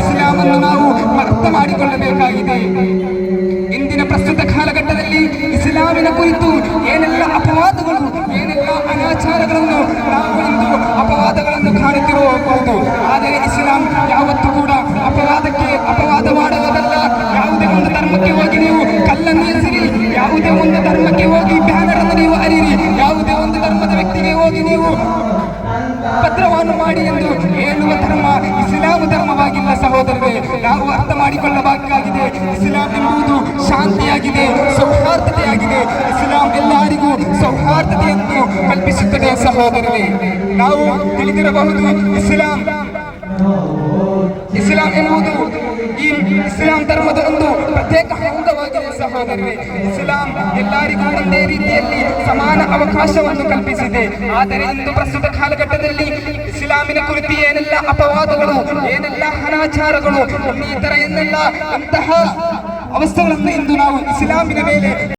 ಇಸ್ಲಾಮನ್ನು ನಾವು ಅರ್ಥ ಮಾಡಿಕೊಳ್ಳಬೇಕಾಗಿದೆ. ಇಂದಿನ ಪ್ರಸ್ತುತ ಕಾಲಘಟ್ಟದಲ್ಲಿ ಇಸ್ಲಾಮಿನ ಕುರಿತು ಏನೆಲ್ಲ ಅಪವಾದಗಳು, ಏನೆಲ್ಲ ಅನಾಚಾರಗಳನ್ನು ನಾವು ಇಂದು ಅಪವಾದಗಳನ್ನು ಕಾಣುತ್ತಿರಬಹುದು. ಆದರೆ ಇಸ್ಲಾಂ ಯಾವತ್ತೂ ಕೂಡ ಅಪವಾದ ಮಾಡುವುದಲ್ಲ. ಯಾವುದೇ ಒಂದು ಧರ್ಮಕ್ಕೆ ಹೋಗಿ ನೀವು ಕಲ್ಲನ್ನು ಎಸಿರಿ, ಯಾವುದೇ ಒಂದು ಧರ್ಮಕ್ಕೆ ಹೋಗಿ ಬ್ಯಾನರ್ ಅನ್ನು ನೀವು ಅರಿರಿ, ಯಾವುದೇ ಒಂದು ಧರ್ಮದ ವ್ಯಕ್ತಿಗೆ ಹೋಗಿ ನೀವು ಪತ್ರವನ್ನು ಮಾಡಿ ಎಂದು ಹೇಳುವ ಧರ್ಮ ಇಸ್ಲಾಂ ಧರ್ಮವಾಗಿಲ್ಲ ಸಹೋದರರೇ. ನಾವು ಅರ್ಥ ಮಾಡಿಕೊಳ್ಳಬೇಕಾಗಿದೆ. ಇಸ್ಲಾಂ ಎಂಬುದು ಶಾಂತಿಯಾಗಿದೆ, ಸೌಹಾರ್ದತೆಯಾಗಿದೆ. ಇಸ್ಲಾಂ ಎಲ್ಲರಿಗೂ ಸೌಹಾರ್ದತೆಯನ್ನು ಕಲ್ಪಿಸುತ್ತದೆ ಸಹೋದರರೇ. ನಾವು ತಿಳಿದಿರಬಹುದು, ಇಸ್ಲಾಂ ಎಂಬುದು ಈ ಇಸ್ಲಾಂ ಧರ್ಮದ ಒಂದು ಪ್ರತ್ಯೇಕ ಅಂಗವಾಗಿದೆ ಸಹೋದರರೇ. ಇಸ್ಲಾಂ ಎಲ್ಲರಿಗೂ ಒಂದೇ ರೀತಿಯಲ್ಲಿ ಸಮಾನ ಅವಕಾಶವನ್ನು ಕಲ್ಪಿಸಿದೆ. ಆದರೆ ಇಂದು ಪ್ರಸ್ತುತ ಕಾಲಘಟ್ಟದಲ್ಲಿ ಇಸ್ಲಾಮಿನ ಕುರಿತು ಏನೆಲ್ಲ ಅಪವಾದಗಳು, ಏನೆಲ್ಲ ಅನಾಚಾರಗಳು, ಇನ್ನಿತರ ಏನೆಲ್ಲ ಅಂತಹ ಅವಸ್ಥೆಗಳನ್ನು ಇಂದು ನಾವು ಇಸ್ಲಾಮಿನ ಮೇಲೆ